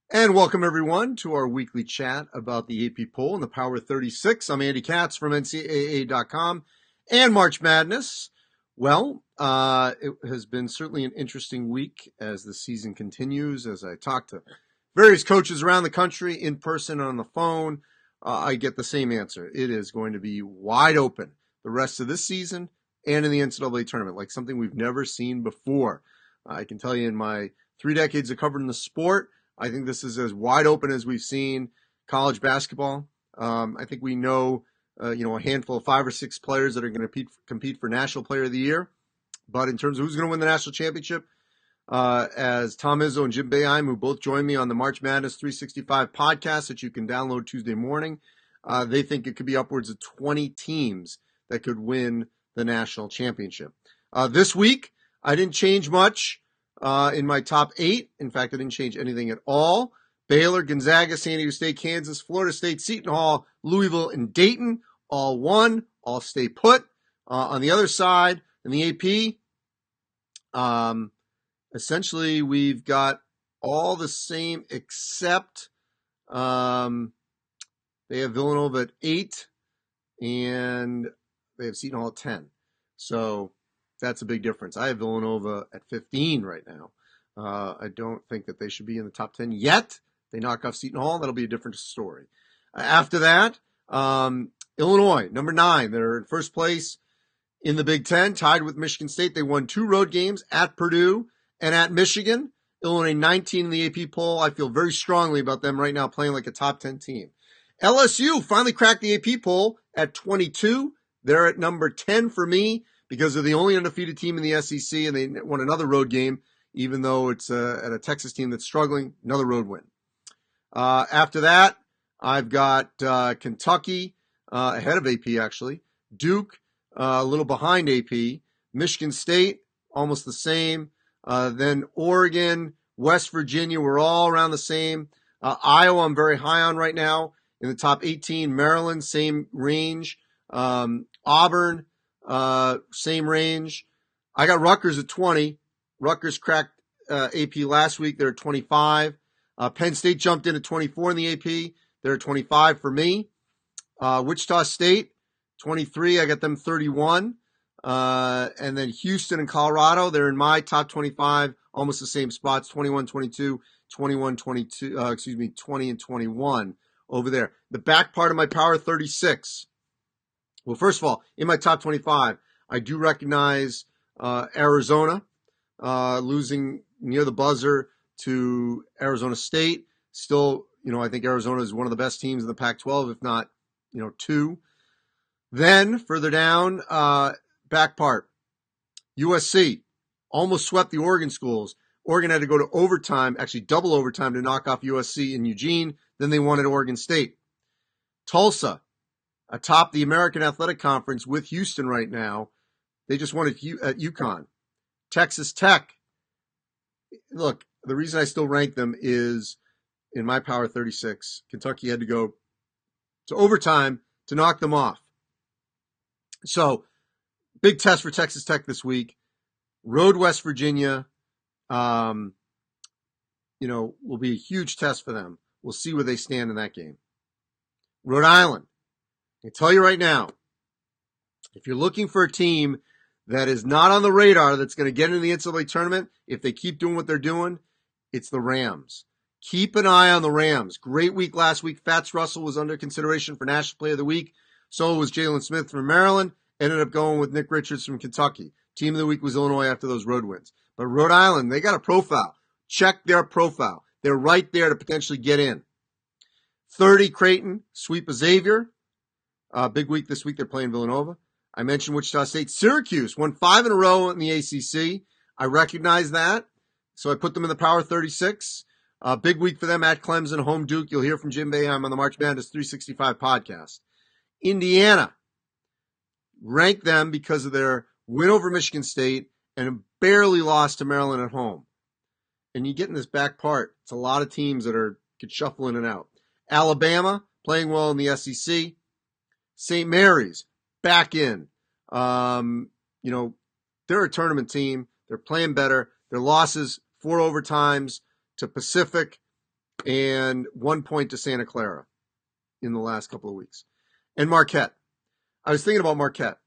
And welcome, everyone, to our weekly chat about the AP poll and the Power 36. I'm Andy Katz from NCAA.com and March Madness. Well, it has been certainly an interesting week as the season continues. As I talk to various coaches around the country, in person and on the phone, I get the same answer. It is going to be wide open the rest of this season and in the NCAA tournament, like something we've never seen before. I can tell you in my 3 decades of covering the sport, I think this is as wide open as we've seen college basketball. I think we know, a handful of 5 or 6 players that are going to compete for National Player of the Year. But in terms of who's going to win the national championship, as Tom Izzo and Jim Boeheim, who both joined me on the March Madness 365 podcast that you can download Tuesday morning, they think it could be upwards of 20 teams that could win the national championship. This week, I didn't change much in my top 8. In fact, I didn't change anything at all. Baylor, Gonzaga, San Diego State, Kansas, Florida State, Seton Hall, Louisville, and Dayton all won, all stay put. On the other side, in the AP, essentially we've got all the same except they have Villanova at 8 and they have Seton Hall at 10. So that's a big difference. I have Villanova at 15 right now. I don't think that they should be in the top 10 yet. They knock off Seton Hall, that'll be a different story. After that, Illinois, number 9. They're in first place in the Big Ten, tied with Michigan State. They won 2 road games at Purdue and at Michigan. Illinois 19 in the AP poll. I feel very strongly about them right now, playing like a top 10 team. LSU finally cracked the AP poll at 22. They're at number 10 for me because they're the only undefeated team in the SEC, and they won another road game, even though it's at a Texas team that's struggling. Another road win. After that, I've got Kentucky ahead of AP, actually. Duke, a little behind AP. Michigan State, almost the same. Then Oregon, West Virginia, we're all around the same. Iowa, I'm very high on right now in the top 18. Maryland, same range. Auburn, same range. I got Rutgers at 20. Rutgers cracked AP last week. They're at 25. Penn State jumped in at 24 in the AP. They're at 25 for me. Wichita State, 23. I got them 31. And then Houston and Colorado, they're in my top 25, almost the same spots, 21, 22, 21, 22, 20 and 21 over there. The back part of my Power 36. Well, first of all, in my top 25, I do recognize Arizona losing near the buzzer to Arizona State. Still, I think Arizona is one of the best teams in the Pac-12, if not, 2. Then further down, back part, USC almost swept the Oregon schools. Oregon had to go to overtime, actually double overtime, to knock off USC in Eugene. Then they won at Oregon State. Tulsa, atop the American Athletic Conference with Houston right now. They just won at UConn. Texas Tech. Look, the reason I still rank them is in my Power 36, Kentucky had to go to overtime to knock them off. So, big test for Texas Tech this week. Road West Virginia, will be a huge test for them. We'll see where they stand in that game. Rhode Island. I tell you right now, if you're looking for a team that is not on the radar that's going to get into the NCAA tournament, if they keep doing what they're doing, it's the Rams. Keep an eye on the Rams. Great week last week. Fats Russell was under consideration for National Player of the Week. So was Jalen Smith from Maryland. Ended up going with Nick Richards from Kentucky. Team of the week was Illinois after those road wins. But Rhode Island, they got a profile. Check their profile. They're right there to potentially get in. 30, Creighton, sweep of Xavier. Big week this week. They're playing Villanova. I mentioned Wichita State. Syracuse won 5 in a row in the ACC. I recognize that. So I put them in the Power 36. Big week for them at Clemson, home Duke. You'll hear from Jim Boeheim on the March Madness 365 podcast. Indiana, rank them because of their win over Michigan State and barely lost to Maryland at home. And you get in this back part, it's a lot of teams that could shuffle in and out. Alabama, playing well in the SEC. St. Mary's, back in. They're a tournament team. They're playing better. Their losses, 4 overtimes to Pacific and 1 point to Santa Clara in the last couple of weeks. And Marquette. I was thinking about Marquette.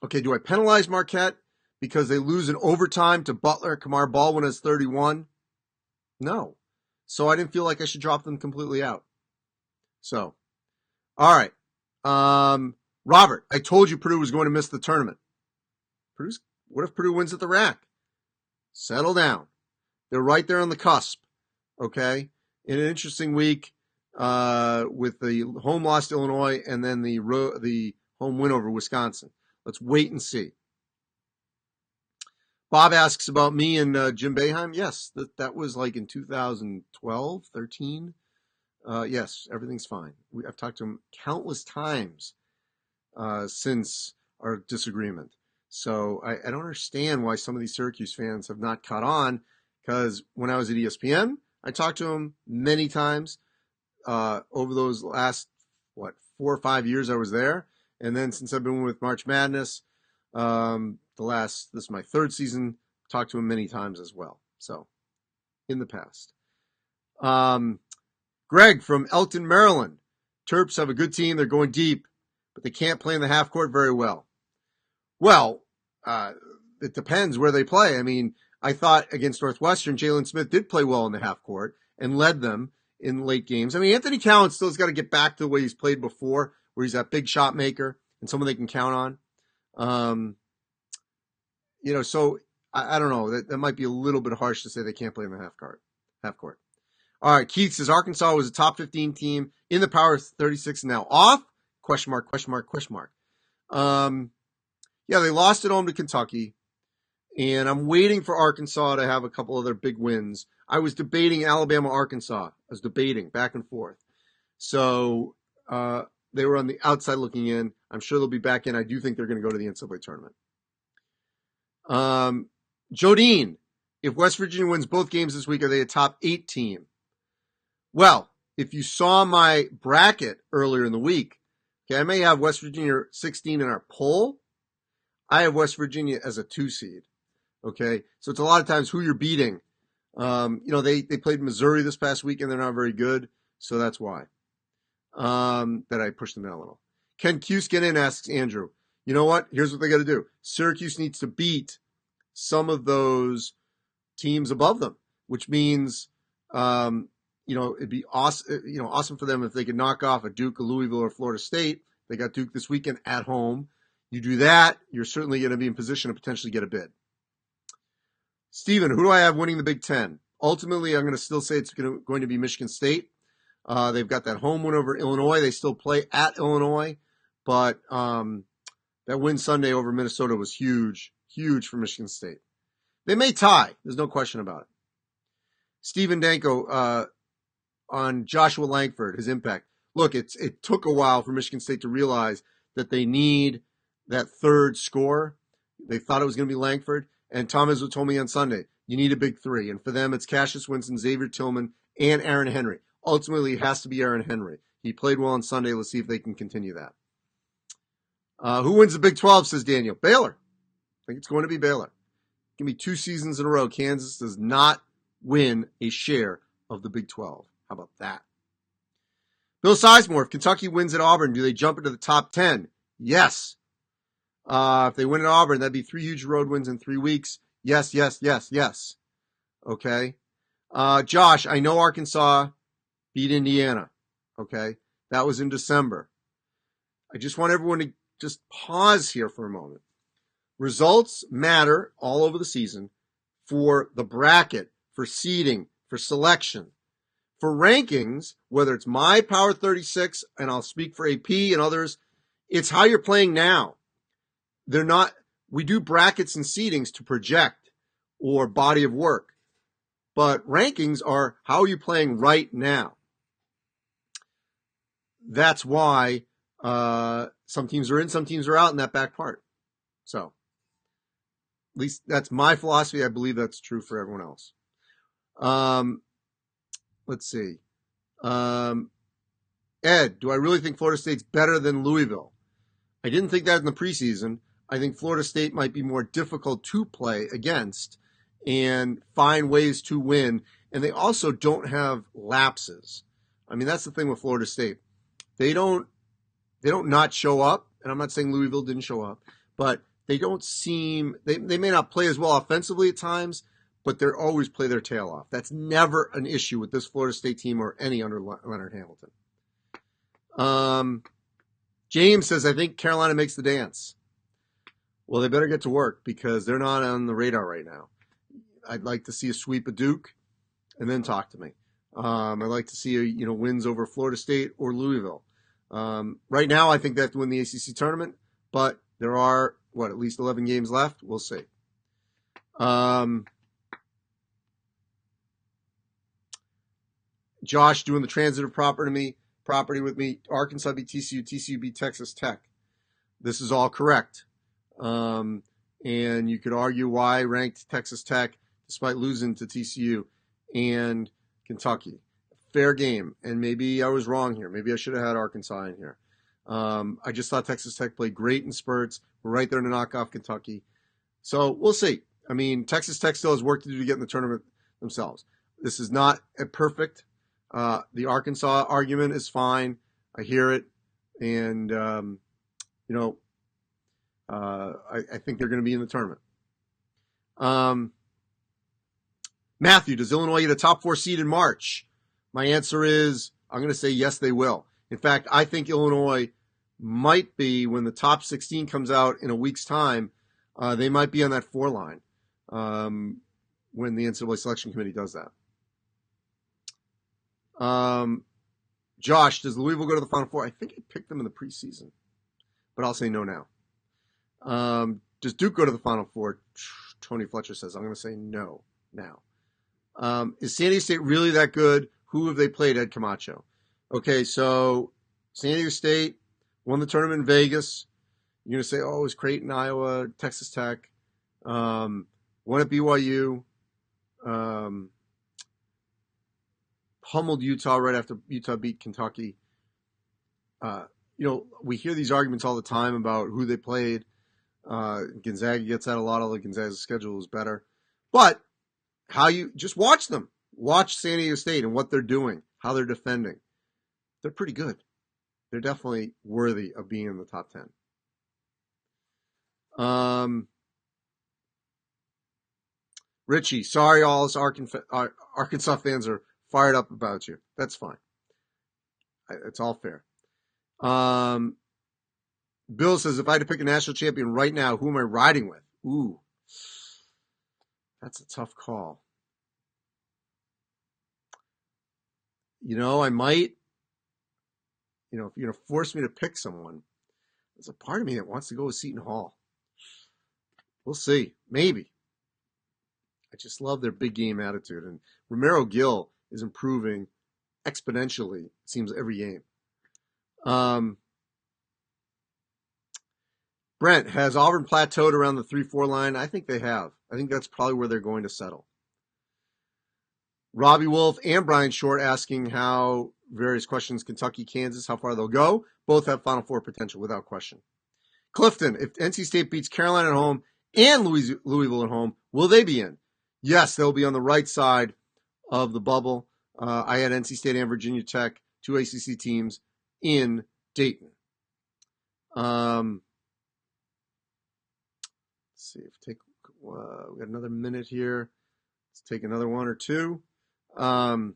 Okay, do I penalize Marquette because they lose in overtime to Butler? Kamar Baldwin has 31. No. So I didn't feel like I should drop them completely out. So, all right. Robert, I told you Purdue was going to miss the tournament. What if Purdue wins at the rack? Settle down. They're right there on the cusp. Okay? In an interesting week with the home loss to Illinois and then the home win over Wisconsin. Let's wait and see. Bob asks about me and Jim Boeheim. Yes, that was like in 2012, 13. Yes, everything's fine. I've talked to him countless times since our disagreement. So I don't understand why some of these Syracuse fans have not caught on, because when I was at ESPN, I talked to him many times over those last, 4 or 5 years I was there. And then since I've been with March Madness, this is my third season, talked to him many times as well. So, in the past. Greg from Elton, Maryland. Terps have a good team. They're going deep, but they can't play in the half court very well. Well, it depends where they play. I mean, I thought against Northwestern, Jalen Smith did play well in the half court and led them in late games. I mean, Anthony Cowan still has got to get back to the way he's played before, where he's that big shot maker and someone they can count on. So I don't know. That might be a little bit harsh to say they can't play in the half court. All right, Keith says Arkansas was a top 15 team in the Power 36 and now off? Question mark. Yeah, they lost at home to Kentucky, and I'm waiting for Arkansas to have a couple other big wins. I was debating Alabama-Arkansas. I was debating back and forth. So they were on the outside looking in. I'm sure they'll be back in. I do think they're going to go to the NCAA tournament. Jodine, if West Virginia wins both games this week, are they a top 8 team? Well, if you saw my bracket earlier in the week, okay, I may have West Virginia 16 in our poll. I have West Virginia as a 2 seed. Okay, so it's a lot of times who you're beating. They played Missouri this past week and they're not very good, so that's why that I pushed them in a little. Ken Cuse get in, asks Andrew. You know what? Here's what they got to do. Syracuse needs to beat some of those teams above them, which means it'd be awesome for them if they could knock off a Duke, a Louisville, or Florida State. They got Duke this weekend at home. You do that, you're certainly going to be in position to potentially get a bid. Steven, who do I have winning the Big Ten? Ultimately, I'm going to still say it's going to be Michigan State. They've got that home win over Illinois. They still play at Illinois, but that win Sunday over Minnesota was huge for Michigan State. They may tie. There's no question about it. Stephen Danko on Joshua Langford, his impact. Look, it took a while for Michigan State to realize that they need that third scorer. They thought it was going to be Langford. And Tom Izzo told me on Sunday, you need a big 3. And for them, it's Cassius Winston, Xavier Tillman, and Aaron Henry. Ultimately, it has to be Aaron Henry. He played well on Sunday. Let's see if they can continue that. Who wins the Big 12, says Daniel? Baylor. I think it's going to be Baylor. Give me 2 seasons in a row. Kansas does not win a share of the Big 12. How about that? Bill Sizemore, if Kentucky wins at Auburn, do they jump into the top 10? Yes. If they win at Auburn, that'd be 3 huge road wins in 3 weeks. Yes. Okay. Josh, I know Arkansas beat Indiana. Okay. That was in December. I just want everyone to just pause here for a moment. Results matter all over the season for the bracket, for seeding, for selection. For rankings, whether it's my Power 36, and I'll speak for AP and others, it's how you're playing now. We do brackets and seedings to project or body of work, but rankings are how are you playing right now. That's why some teams are in, some teams are out in that back part. So, at least that's my philosophy. I believe that's true for everyone else. Let's see. Ed, do I really think Florida State's better than Louisville? I didn't think that in the preseason. I think Florida State might be more difficult to play against and find ways to win. and they also don't have lapses. I mean, that's the thing with Florida State. They don't not show up, and I'm not saying Louisville didn't show up, but they don't seem, they may not play as well offensively at times, but they always play their tail off. That's never an issue with this Florida State team or any under Leonard Hamilton. James says, I think Carolina makes the dance. Well, they better get to work because they're not on the radar right now. I'd like to see a sweep of Duke and then talk to me. I'd like to see wins over Florida State or Louisville. Right now, I think they have to win the ACC tournament, but there are, at least 11 games left? We'll see. Josh doing the transitive property with me. Arkansas beat TCU. TCU beat Texas Tech. This is all correct. And you could argue why ranked Texas Tech, despite losing to TCU and Kentucky. Fair game. And maybe I was wrong here. Maybe I should have had Arkansas in here. I just thought Texas Tech played great in spurts. We're right there to knock off Kentucky. So we'll see. I mean, Texas Tech still has work to do to get in the tournament themselves. This is not a perfect. The Arkansas argument is fine. I hear it. And, I think they're going to be in the tournament. Matthew, does Illinois get a top 4 seed in March? My answer is I'm going to say yes, they will. In fact, I think Illinois might be, when the top 16 comes out in a week's time, they might be on that 4 line when the NCAA selection committee does that. Josh, does Louisville go to the Final Four? I think I picked them in the preseason, but I'll say no now. Does Duke go to the Final Four? Tony Fletcher says. I'm going to say no now. Is San Diego State really that good? Who have they played, Ed Camacho? Okay, so San Diego State won the tournament in Vegas. You're going to say, oh, it was Creighton, Iowa, Texas Tech. Won at BYU. Pummeled Utah right after Utah beat Kentucky. We hear these arguments all the time about who they played. Gonzaga gets that a lot, although Gonzaga's schedule is better. But how you just watch them. Watch San Diego State and what they're doing, how they're defending. They're pretty good. They're definitely worthy of being in the top 10. Richie, sorry all us Arkansas fans are fired up about you. That's fine. It's all fair. Bill says, if I had to pick a national champion right now, who am I riding with? Ooh, that's a tough call. I might, if you're going to force me to pick someone, there's a part of me that wants to go with Seton Hall. We'll see. Maybe. I just love their big game attitude. And Romero Gill is improving exponentially, it seems, every game. Brent, has Auburn plateaued around the 3-4 line? I think they have. I think that's probably where they're going to settle. Robbie Wolf and Brian Short asking how various questions, Kentucky, Kansas, how far they'll go. Both have Final Four potential without question. Clifton, if NC State beats Carolina at home and Louisville at home, will they be in? Yes, they'll be on the right side of the bubble. I had NC State and Virginia Tech, 2 ACC teams, in Dayton. Let's see. We got another minute here. Let's take another one or two. You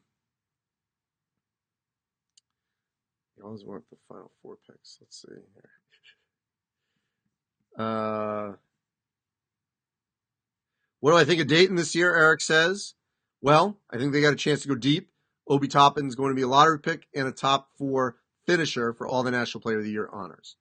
always want the Final Four picks. Let's see here. What do I think of Dayton this year? Eric says. Well, I think they got a chance to go deep. Obi Toppin's going to be a lottery pick and a top 4 finisher for all the National Player of the Year honors.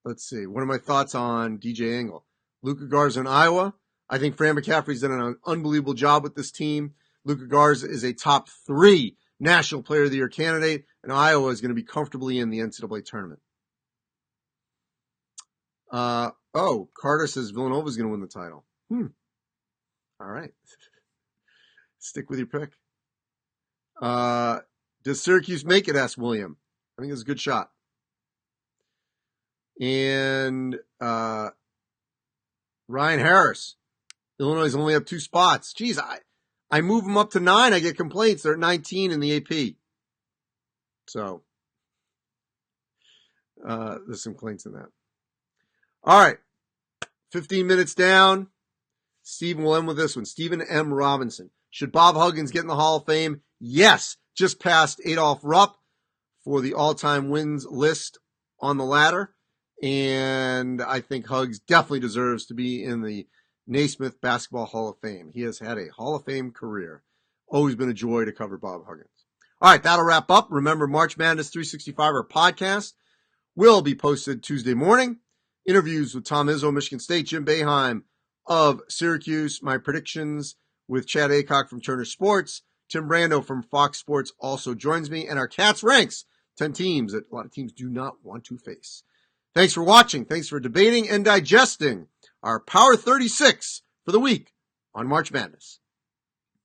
Let's see. What are my thoughts on DJ Engel? Luka Garza in Iowa. I think Fran McCaffrey's done an unbelievable job with this team. Luka Garza is a top 3 National Player of the Year candidate, and Iowa is going to be comfortably in the NCAA tournament. Carter says Villanova is going to win the title. All right. Stick with your pick. Does Syracuse make it? Asked William. I think it's a good shot. And Ryan Harris. Illinois is only up 2 spots. Geez, I move them up to 9. I get complaints. They're at 19 in the AP. So, there's some complaints in that. All right. 15 minutes down. Stephen will end with this one. Stephen M. Robinson. Should Bob Huggins get in the Hall of Fame? Yes. Just passed Adolph Rupp for the all-time wins list on the ladder. And I think Huggs definitely deserves to be in the Naismith Basketball Hall of Fame. He has had a Hall of Fame career. Always been a joy to cover Bob Huggins. All right, that'll wrap up. Remember, March Madness 365, our podcast, will be posted Tuesday morning. Interviews with Tom Izzo, Michigan State, Jim Boeheim of Syracuse, my predictions with Chad Aycock from Turner Sports, Tim Brando from Fox Sports also joins me, and our Cats ranks 10 teams that a lot of teams do not want to face. Thanks for watching. Thanks for debating and digesting our Power 36 for the week on March Madness.